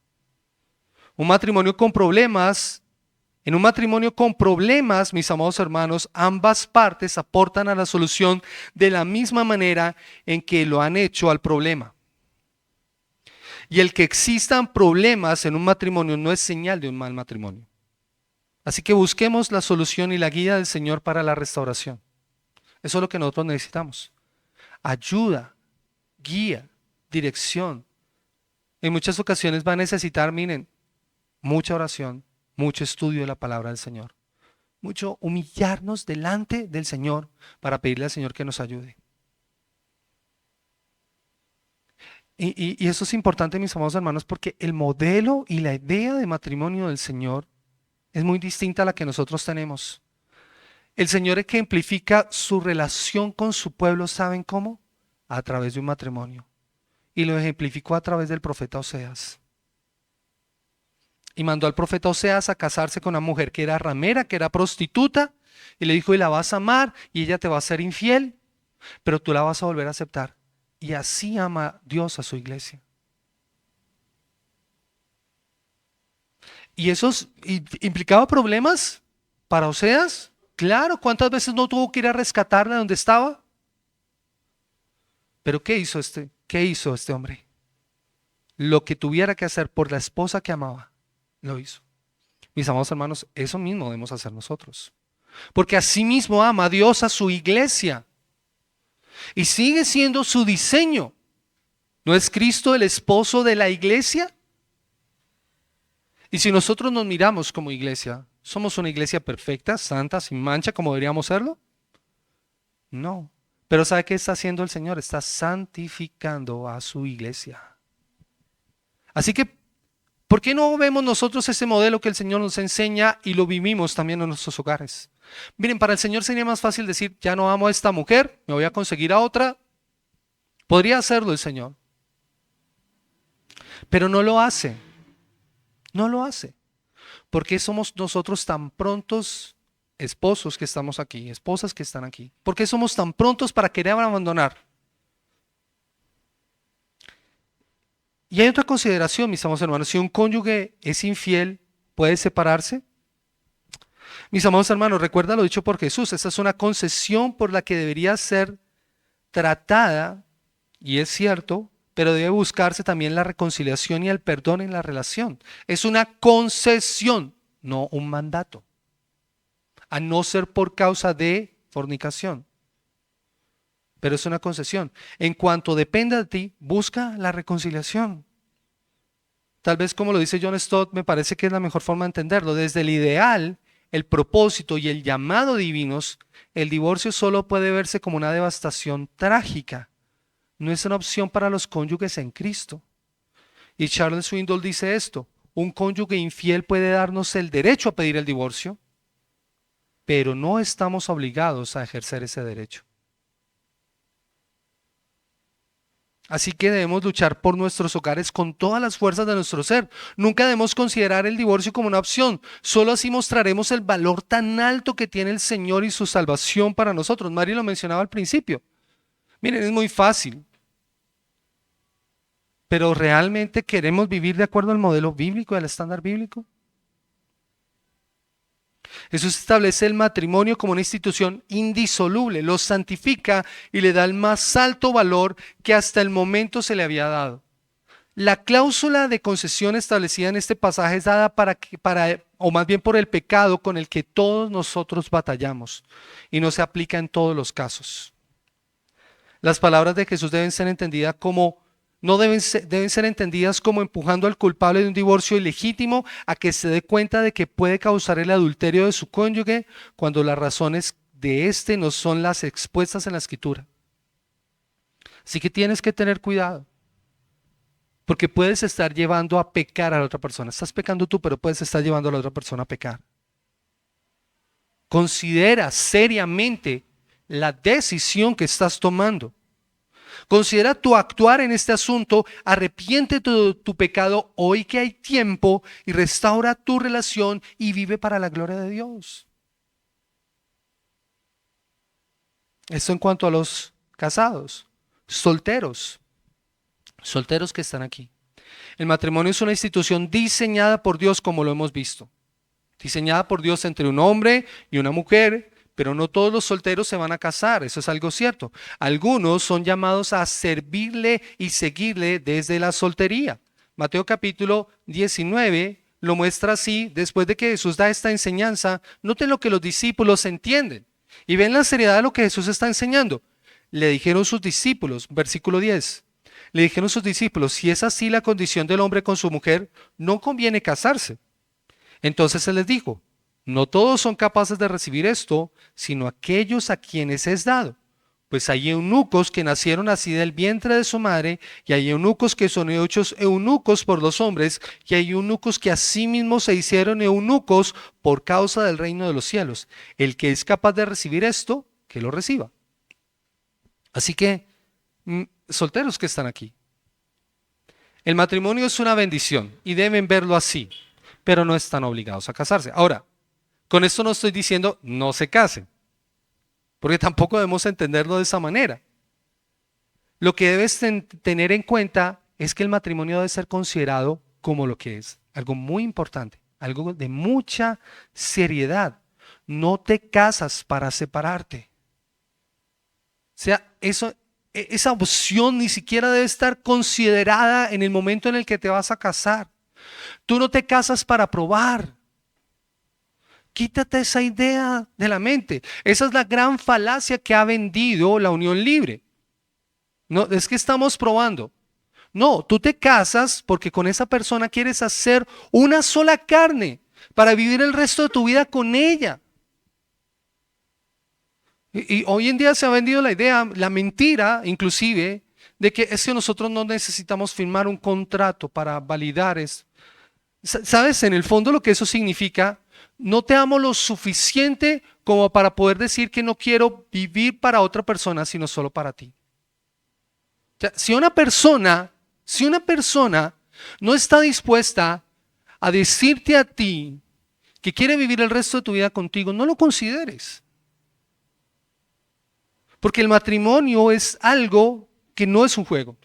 Un matrimonio con problemas. En un matrimonio con problemas, mis amados hermanos, ambas partes aportan a la solución de la misma manera en que lo han hecho al problema. Y el que existan problemas en un matrimonio no es señal de un mal matrimonio. Así que busquemos la solución y la guía del Señor para la restauración. Eso es lo que nosotros necesitamos. Ayuda, guía, dirección. En muchas ocasiones va a necesitar, miren, mucha oración, mucho estudio de la palabra del Señor, mucho humillarnos delante del Señor para pedirle al Señor que nos ayude. Y eso es importante, mis amados hermanos, porque el modelo y la idea de matrimonio del Señor es muy distinta a la que nosotros tenemos. El Señor ejemplifica su relación con su pueblo, ¿saben cómo? A través de un matrimonio. Y lo ejemplificó a través del profeta Oseas. Y mandó al profeta Oseas a casarse con una mujer que era ramera, que era prostituta, y le dijo, y la vas a amar, y ella te va a ser infiel, pero tú la vas a volver a aceptar. Y así ama Dios a su iglesia. ¿Y eso implicaba problemas para Oseas? Claro, ¿cuántas veces no tuvo que ir a rescatarla de donde estaba? Pero ¿qué hizo este hombre? Lo que tuviera que hacer por la esposa que amaba, lo hizo. Mis amados hermanos, eso mismo debemos hacer nosotros. porque asimismo ama a Dios a su iglesia y sigue siendo su diseño. ¿No es Cristo el esposo de la iglesia? Y si nosotros nos miramos como iglesia, ¿somos una iglesia perfecta, santa, sin mancha, como deberíamos serlo? No. Pero ¿sabe qué está haciendo el Señor? Está santificando a su iglesia. Así que, ¿por qué no vemos nosotros ese modelo que el Señor nos enseña y lo vivimos también en nuestros hogares? Miren, para el Señor sería más fácil decir, ya no amo a esta mujer, me voy a conseguir a otra. Podría hacerlo el Señor. Pero no lo hace. No lo hace. ¿Por qué somos nosotros tan prontos, esposos que estamos aquí, esposas que están aquí? ¿Por qué somos tan prontos para querer abandonar? Y hay otra consideración, mis amados hermanos. Si un cónyuge es infiel, ¿puede separarse? Mis amados hermanos, recuerda lo dicho por Jesús. Esta es una concesión por la que debería ser tratada, y es cierto, pero debe buscarse también la reconciliación y el perdón en la relación. Es una concesión, no un mandato, a no ser por causa de fornicación. Pero es una concesión. En cuanto dependa de ti, busca la reconciliación. Tal vez como lo dice John Stott, me parece que es la mejor forma de entenderlo. Desde el ideal, el propósito y el llamado divinos, el divorcio solo puede verse como una devastación trágica. No es una opción para los cónyuges en Cristo. Y Charles Swindoll dice esto: un cónyuge infiel puede darnos el derecho a pedir el divorcio, pero no estamos obligados a ejercer ese derecho. Así que debemos luchar por nuestros hogares con todas las fuerzas de nuestro ser. Nunca debemos considerar el divorcio como una opción. Solo así mostraremos el valor tan alto que tiene el Señor y su salvación para nosotros. Mari lo mencionaba al principio. Miren, es muy fácil. Pero ¿realmente queremos vivir de acuerdo al modelo bíblico, al estándar bíblico? Jesús establece el matrimonio como una institución indisoluble, lo santifica y le da el más alto valor que hasta el momento se le había dado. La cláusula de concesión establecida en este pasaje es dada o más bien por el pecado con el que todos nosotros batallamos, y no se aplica en todos los casos. Las palabras de Jesús deben ser entendidas como deben ser entendidas como empujando al culpable de un divorcio ilegítimo a que se dé cuenta de que puede causar el adulterio de su cónyuge cuando las razones de este no son las expuestas en la Escritura. Así que tienes que tener cuidado, porque puedes estar llevando a pecar a la otra persona. Estás pecando tú, pero puedes estar llevando a la otra persona a pecar. Considera seriamente la decisión que estás tomando. Considera tu actuar en este asunto, arrepiéntete de tu pecado hoy que hay tiempo y restaura tu relación y vive para la gloria de Dios. Esto en cuanto a los casados, solteros que están aquí. El matrimonio es una institución diseñada por Dios, como lo hemos visto. Diseñada por Dios entre un hombre y una mujer. Pero no todos los solteros se van a casar, eso es algo cierto. Algunos son llamados a servirle y seguirle desde la soltería. Mateo capítulo 19 lo muestra así. Después de que Jesús da esta enseñanza, noten lo que los discípulos entienden y ven la seriedad de lo que Jesús está enseñando. Le dijeron sus discípulos, versículo 10, le dijeron sus discípulos: si es así la condición del hombre con su mujer, no conviene casarse. Entonces Él les dijo: no todos son capaces de recibir esto, sino aquellos a quienes es dado. Pues hay eunucos que nacieron así del vientre de su madre, y hay eunucos que son hechos eunucos por los hombres, y hay eunucos que asimismo se hicieron eunucos por causa del reino de los cielos. El que es capaz de recibir esto, que lo reciba. Así que, solteros que están aquí, el matrimonio es una bendición y deben verlo así, pero no están obligados a casarse. Ahora, con esto no estoy diciendo no se casen, porque tampoco debemos entenderlo de esa manera. Lo que debes tener en cuenta es que el matrimonio debe ser considerado como lo que es, algo muy importante, algo de mucha seriedad. No te casas para separarte. O sea, esa opción ni siquiera debe estar considerada en el momento en el que te vas a casar. Tú no te casas para probar. Quítate esa idea de la mente. Esa es la gran falacia que ha vendido la unión libre. No, es que estamos probando. No, tú te casas porque con esa persona quieres hacer una sola carne para vivir el resto de tu vida con ella. Y hoy en día se ha vendido la idea, la mentira inclusive, de que es que nosotros no necesitamos firmar un contrato para validar eso. ¿Sabes? En el fondo lo que eso significa, no te amo lo suficiente como para poder decir que no quiero vivir para otra persona, sino solo para ti. O sea, si una persona no está dispuesta a decirte a ti que quiere vivir el resto de tu vida contigo, no lo consideres. Porque el matrimonio es algo que no es un juego.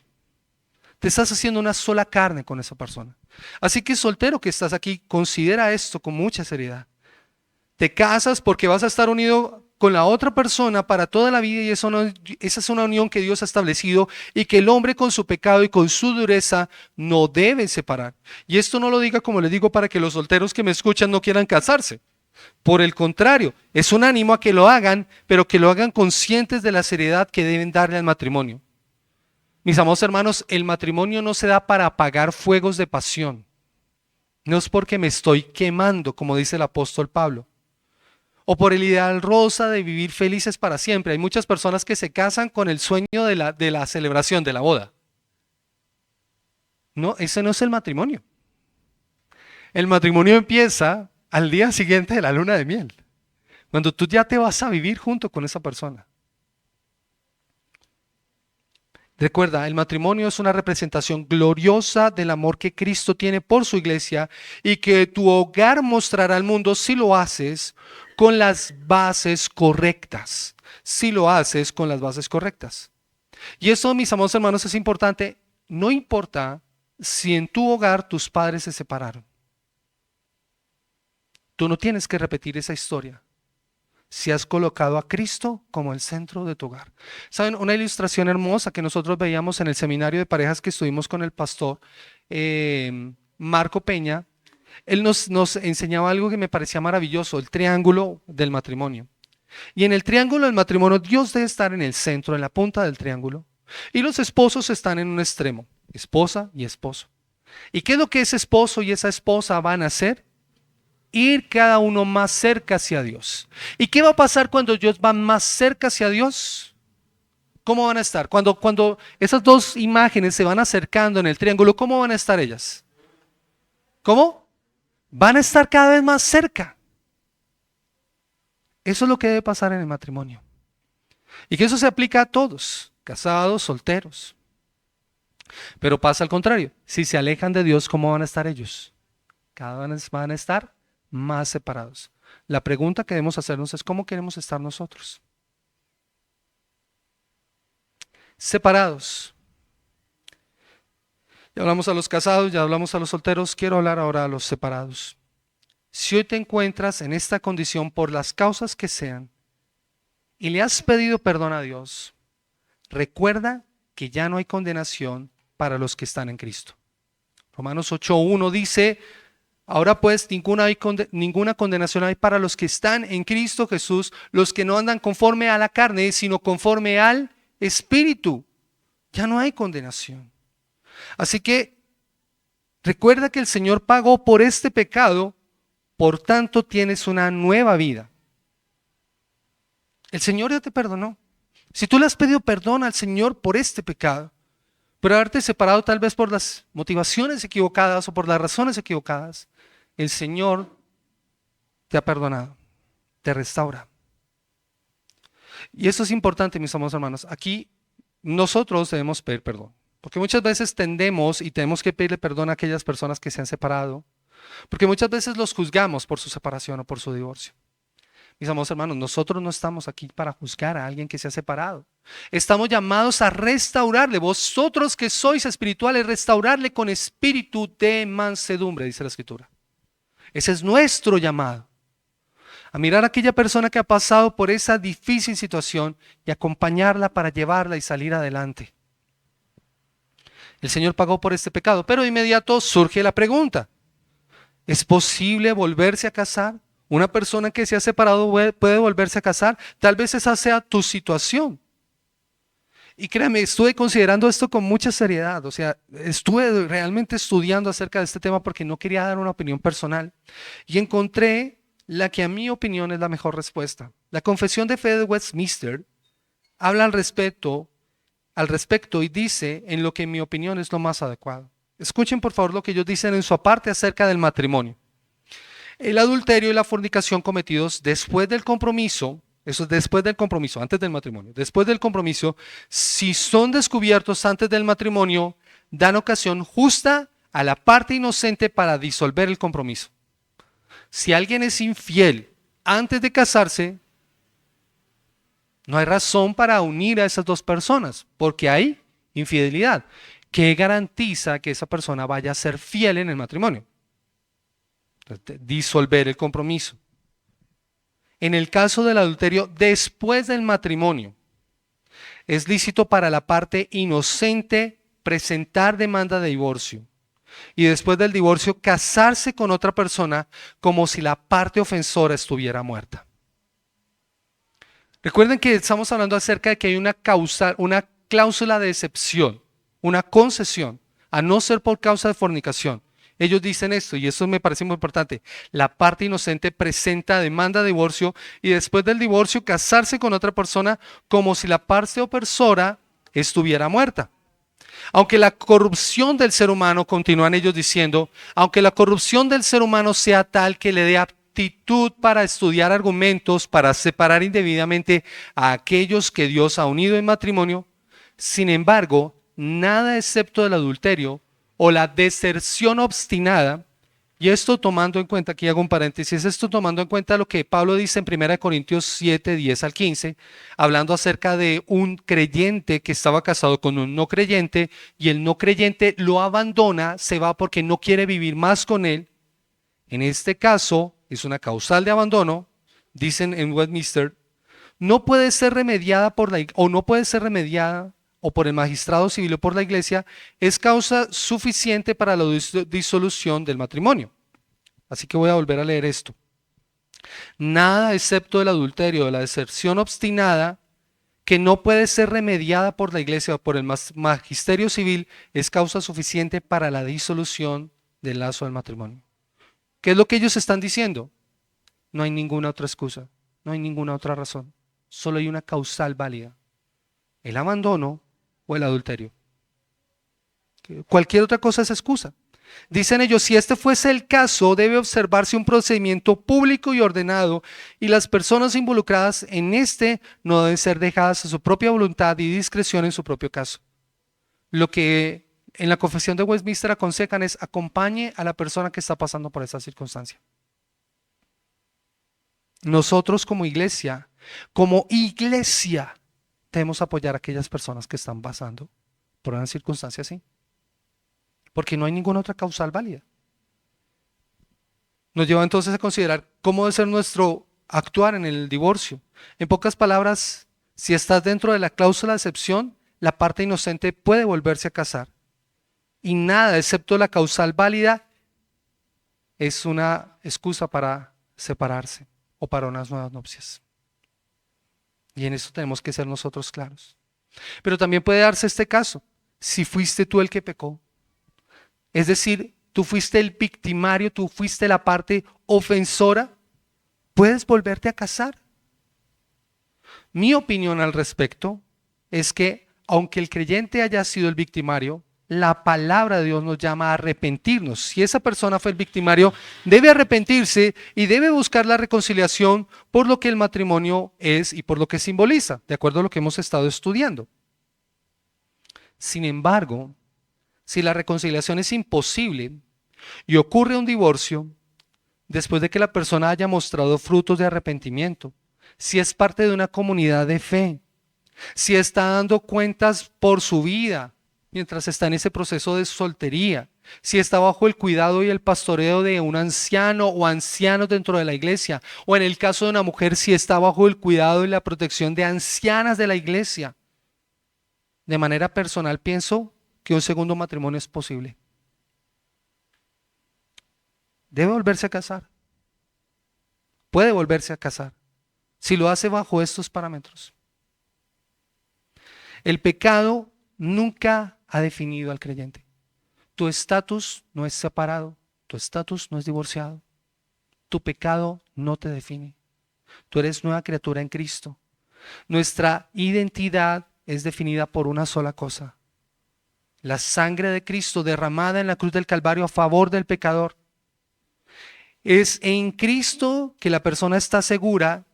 Te estás haciendo una sola carne con esa persona. Así que soltero que estás aquí, considera esto con mucha seriedad. Te casas porque vas a estar unido con la otra persona para toda la vida y esa es una unión que Dios ha establecido y que el hombre con su pecado y con su dureza no debe separar. Y esto no lo diga como les digo para que los solteros que me escuchan no quieran casarse. Por el contrario, es un ánimo a que lo hagan, pero que lo hagan conscientes de la seriedad que deben darle al matrimonio. Mis amados hermanos, el matrimonio no se da para apagar fuegos de pasión. No es porque me estoy quemando, como dice el apóstol Pablo, o por el ideal rosa de vivir felices para siempre. Hay muchas personas que se casan con el sueño de la celebración, de la boda. No, ese no es el matrimonio. El matrimonio empieza al día siguiente de la luna de miel, cuando tú ya te vas a vivir junto con esa persona. Recuerda, el matrimonio es una representación gloriosa del amor que Cristo tiene por su iglesia y que tu hogar mostrará al mundo si lo haces con las bases correctas. Si lo haces con las bases correctas. Y eso, mis amados hermanos, es importante. No importa si en tu hogar tus padres se separaron. Tú no tienes que repetir esa historia si has colocado a Cristo como el centro de tu hogar. ¿Saben? Una ilustración hermosa que nosotros veíamos en el seminario de parejas que estuvimos con el pastor Marco Peña, él nos enseñaba algo que me parecía maravilloso, el triángulo del matrimonio. Y en el triángulo del matrimonio, Dios debe estar en el centro, en la punta del triángulo, y los esposos están en un extremo, esposa y esposo. ¿Y qué es lo que ese esposo y esa esposa van a hacer? Ir cada uno más cerca hacia Dios. ¿Y qué va a pasar cuando ellos van más cerca hacia Dios? ¿Cómo van a estar? Cuando esas dos imágenes se van acercando en el triángulo, ¿cómo van a estar ellas? ¿Cómo? Van a estar cada vez más cerca. Eso es lo que debe pasar en el matrimonio. Y que eso se aplica a todos, casados, solteros. Pero pasa al contrario. Si se alejan de Dios, ¿cómo van a estar ellos? Cada vez van a estar más separados. La pregunta que debemos hacernos es ¿cómo queremos estar nosotros? Separados. Ya hablamos a los casados, ya hablamos a los solteros, quiero hablar ahora a los separados. Si hoy te encuentras en esta condición por las causas que sean y le has pedido perdón a Dios, recuerda que ya no hay condenación para los que están en Cristo. Romanos 8:1 dice: ahora pues ninguna condenación hay para los que están en Cristo Jesús, los que no andan conforme a la carne, sino conforme al Espíritu. Ya no hay condenación. Así que recuerda que el Señor pagó por este pecado, por tanto tienes una nueva vida. El Señor ya te perdonó. Si tú le has pedido perdón al Señor por este pecado, por haberte separado tal vez por las motivaciones equivocadas o por las razones equivocadas, el Señor te ha perdonado, te restaura. Y esto es importante, mis amados hermanos. Aquí nosotros debemos pedir perdón, porque muchas veces tendemos y tenemos que pedirle perdón a aquellas personas que se han separado, porque muchas veces los juzgamos por su separación o por su divorcio. Mis amados hermanos, nosotros no estamos aquí para juzgar a alguien que se ha separado. Estamos llamados a restaurarle. Vosotros que sois espirituales, restaurarle con espíritu de mansedumbre, dice la Escritura. Ese es nuestro llamado. A mirar a aquella persona que ha pasado por esa difícil situación y acompañarla para llevarla y salir adelante. El Señor pagó por este pecado, pero de inmediato surge la pregunta: ¿es posible volverse a casar Una persona que se ha separado puede volverse a casar. Tal vez esa sea tu situación. Y créame, estuve considerando esto con mucha seriedad. O sea, estuve realmente estudiando acerca de este tema porque no quería dar una opinión personal. Y encontré la que a mi opinión es la mejor respuesta. La Confesión de Fe de Westminster habla al respecto y dice en lo que en mi opinión es lo más adecuado. Escuchen por favor lo que ellos dicen en su aparte acerca del matrimonio. El adulterio y la fornicación cometidos después del compromiso, eso es después del compromiso, antes del matrimonio, después del compromiso, si son descubiertos antes del matrimonio, dan ocasión justa a la parte inocente para disolver el compromiso. Si alguien es infiel antes de casarse, no hay razón para unir a esas dos personas, porque hay infidelidad. ¿Qué garantiza que esa persona vaya a ser fiel en el matrimonio? Disolver el compromiso. En el caso del adulterio, después del matrimonio, es lícito para la parte inocente presentar demanda de divorcio y después del divorcio casarse con otra persona como si la parte ofensora estuviera muerta. Recuerden que estamos hablando acerca de que hay una cláusula de excepción, una concesión, a no ser por causa de fornicación. Ellos dicen esto, y eso me parece muy importante. La parte inocente presenta demanda de divorcio y después del divorcio casarse con otra persona como si la parte opresora estuviera muerta. Aunque la corrupción del ser humano, continúan ellos diciendo, aunque la corrupción del ser humano sea tal que le dé aptitud para estudiar argumentos, para separar indebidamente a aquellos que Dios ha unido en matrimonio, sin embargo, nada excepto el adulterio o la deserción obstinada, y esto tomando en cuenta, aquí hago un paréntesis, esto tomando en cuenta lo que Pablo dice en 1 Corintios 7, 10 al 15, hablando acerca de un creyente que estaba casado con un no creyente y el no creyente lo abandona, se va porque no quiere vivir más con él. En este caso, es una causal de abandono, dicen en Westminster, no puede ser remediada no puede ser remediada o por el magistrado civil o por la iglesia, es causa suficiente para la disolución del matrimonio. Así que voy a volver a leer esto. Nada excepto el adulterio, la deserción obstinada, que no puede ser remediada por la iglesia o por el magisterio civil, es causa suficiente para la disolución del lazo del matrimonio. ¿Qué es lo que ellos están diciendo? No hay ninguna otra excusa, no hay ninguna otra razón, solo hay una causal válida, el abandono o el adulterio. Cualquier otra cosa es excusa. Dicen ellos, si este fuese el caso, debe observarse un procedimiento público y ordenado y las personas involucradas en este no deben ser dejadas a su propia voluntad y discreción en su propio caso. Lo que en la Confesión de Westminster aconsejan es acompañe a la persona que está pasando por esa circunstancia. Nosotros como iglesia, debemos apoyar a aquellas personas que están pasando por una circunstancia así. Porque no hay ninguna otra causal válida. Nos lleva entonces a considerar cómo debe ser nuestro actuar en el divorcio. En pocas palabras, si estás dentro de la cláusula de excepción, la parte inocente puede volverse a casar. Y nada, excepto la causal válida, es una excusa para separarse o para unas nuevas nupcias. Y en eso tenemos que ser nosotros claros. Pero también puede darse este caso, si fuiste tú el que pecó. Es decir, tú fuiste el victimario, tú fuiste la parte ofensora, puedes volverte a casar. Mi opinión al respecto es que aunque el creyente haya sido el victimario, la palabra de Dios nos llama a arrepentirnos. Si esa persona fue el victimario, debe arrepentirse y debe buscar la reconciliación por lo que el matrimonio es y por lo que simboliza, de acuerdo a lo que hemos estado estudiando. Sin embargo, si la reconciliación es imposible y ocurre un divorcio, después de que la persona haya mostrado frutos de arrepentimiento, si es parte de una comunidad de fe, si está dando cuentas por su vida mientras está en ese proceso de soltería, si está bajo el cuidado y el pastoreo de un anciano o ancianos dentro de la iglesia, o en el caso de una mujer, si está bajo el cuidado y la protección de ancianas de la iglesia. De manera personal pienso que un segundo matrimonio es posible. Debe volverse a casar. puede volverse a casar si lo hace bajo estos parámetros. El pecado nunca ha definido al creyente. Tu estatus no es separado, tu estatus no es divorciado. Tu pecado no te define. Tú eres nueva criatura en Cristo. Nuestra identidad es definida por una sola cosa: la sangre de Cristo derramada en la cruz del Calvario a favor del pecador. Es en Cristo que la persona está segura,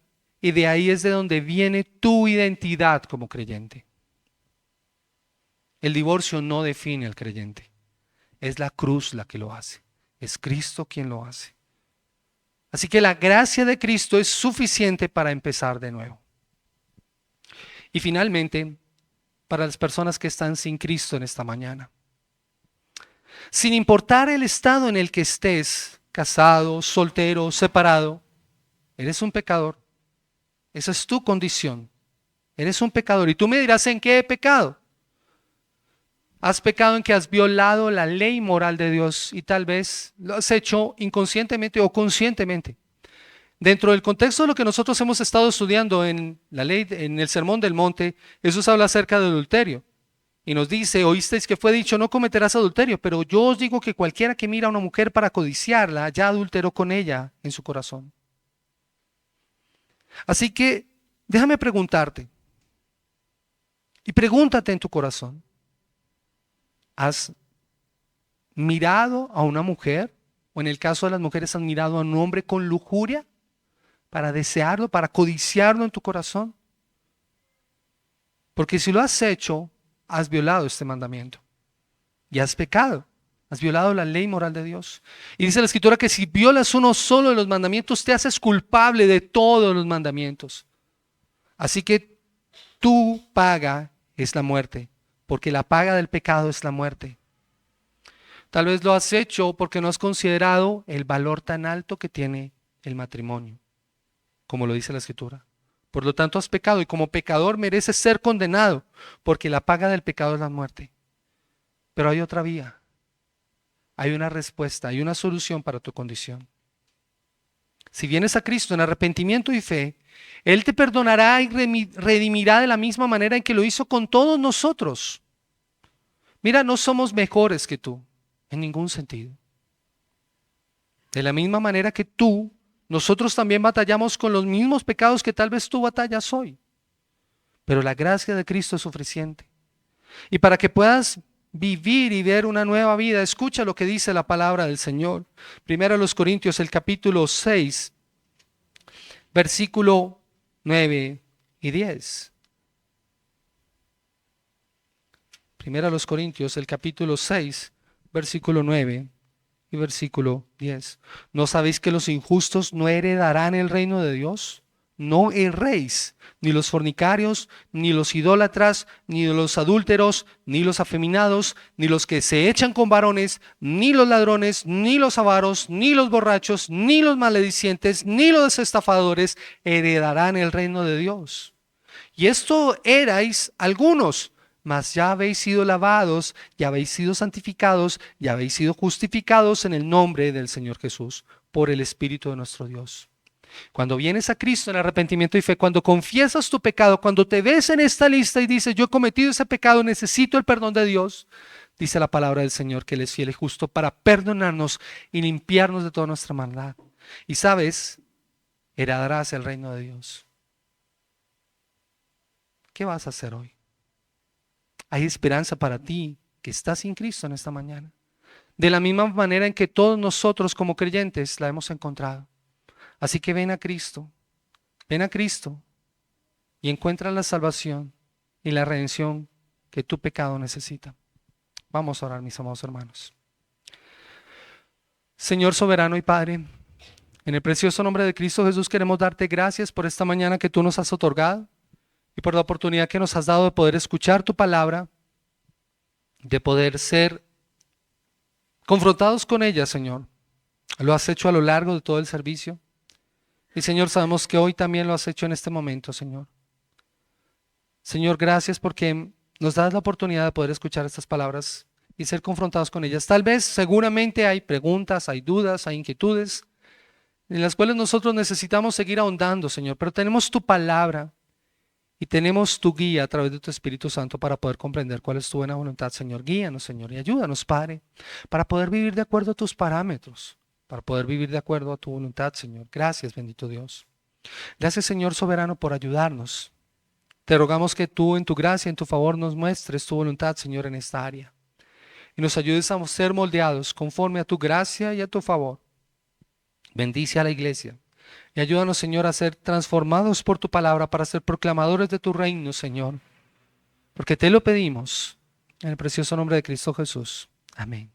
y de ahí es de donde viene tu identidad como creyente. El divorcio no define al creyente. Es la cruz la que lo hace. Es Cristo quien lo hace. Así que la gracia de Cristo es suficiente para empezar de nuevo. Y finalmente, para las personas que están sin Cristo en esta mañana, sin importar el estado en el que estés, casado, soltero, separado, eres un pecador. Esa es tu condición. Eres un pecador. Y tú me dirás, ¿en qué he pecado? Has pecado en que has violado la ley moral de Dios, y tal vez lo has hecho inconscientemente o conscientemente. Dentro del contexto de lo que nosotros hemos estado estudiando en la ley, en el Sermón del Monte, Jesús habla acerca del adulterio y nos dice: oísteis que fue dicho, no cometerás adulterio, pero yo os digo que cualquiera que mira a una mujer para codiciarla, ya adulteró con ella en su corazón. Así que déjame preguntarte, y pregúntate en tu corazón: ¿has mirado a una mujer, o en el caso de las mujeres, has mirado a un hombre con lujuria para desearlo, para codiciarlo en tu corazón? Porque si lo has hecho, has violado este mandamiento y has pecado, has violado la ley moral de Dios. Y dice la Escritura que si violas uno solo de los mandamientos, te haces culpable de todos los mandamientos. Así que tu paga es la muerte, porque la paga del pecado es la muerte. Tal vez lo has hecho porque no has considerado el valor tan alto que tiene el matrimonio, como lo dice la Escritura. Por lo tanto has pecado, y como pecador mereces ser condenado, porque la paga del pecado es la muerte. Pero hay otra vía, hay una respuesta, hay una solución para tu condición. Si vienes a Cristo en arrepentimiento y fe, Él te perdonará y redimirá de la misma manera en que lo hizo con todos nosotros. Mira, no somos mejores que tú, en ningún sentido. De la misma manera que tú, nosotros también batallamos con los mismos pecados que tal vez tú batallas hoy. Pero la gracia de Cristo es suficiente. Y para que puedas vivir y ver una nueva vida, escucha lo que dice la palabra del Señor. Primero a los Corintios, el capítulo 6, versículo 9 y 10. Primero a los Corintios, el capítulo 6, versículo 9 y versículo 10. ¿No sabéis que los injustos no heredarán el reino de Dios? No erréis, ni los fornicarios, ni los idólatras, ni los adúlteros, ni los afeminados, ni los que se echan con varones, ni los ladrones, ni los avaros, ni los borrachos, ni los maledicientes, ni los estafadores heredarán el reino de Dios. Y esto erais algunos, mas ya habéis sido lavados, ya habéis sido santificados, ya habéis sido justificados en el nombre del Señor Jesús, por el Espíritu de nuestro Dios. Cuando vienes a Cristo en arrepentimiento y fe, cuando confiesas tu pecado, cuando te ves en esta lista y dices: yo he cometido ese pecado, necesito el perdón de Dios, dice la palabra del Señor que Él es fiel y justo para perdonarnos y limpiarnos de toda nuestra maldad. Y sabes, heredarás el reino de Dios. ¿Qué vas a hacer hoy? Hay esperanza para ti que estás sin Cristo en esta mañana. De la misma manera en que todos nosotros como creyentes la hemos encontrado. Así que ven a Cristo y encuentra la salvación y la redención que tu pecado necesita. Vamos a orar, mis amados hermanos. Señor soberano y Padre, en el precioso nombre de Cristo Jesús queremos darte gracias por esta mañana que tú nos has otorgado y por la oportunidad que nos has dado de poder escuchar tu palabra, de poder ser confrontados con ella, Señor. Lo has hecho a lo largo de todo el servicio. Y Señor, sabemos que hoy también lo has hecho en este momento, Señor. Señor, gracias porque nos das la oportunidad de poder escuchar estas palabras y ser confrontados con ellas. Tal vez, seguramente hay preguntas, hay dudas, hay inquietudes. en las cuales nosotros necesitamos seguir ahondando, Señor, pero tenemos tu palabra y tenemos tu guía a través de tu Espíritu Santo para poder comprender cuál es tu buena voluntad, Señor. Guíanos, Señor, y ayúdanos, Padre, para poder vivir de acuerdo a tus parámetros, para poder vivir de acuerdo a tu voluntad, Señor. Gracias, bendito Dios. Gracias, Señor soberano, por ayudarnos. Te rogamos que tú, en tu gracia, en tu favor, nos muestres tu voluntad, Señor, en esta área. Y nos ayudes a ser moldeados conforme a tu gracia y a tu favor. Bendice a la iglesia. Y ayúdanos, Señor, a ser transformados por tu palabra para ser proclamadores de tu reino, Señor. Porque te lo pedimos en el precioso nombre de Cristo Jesús. Amén.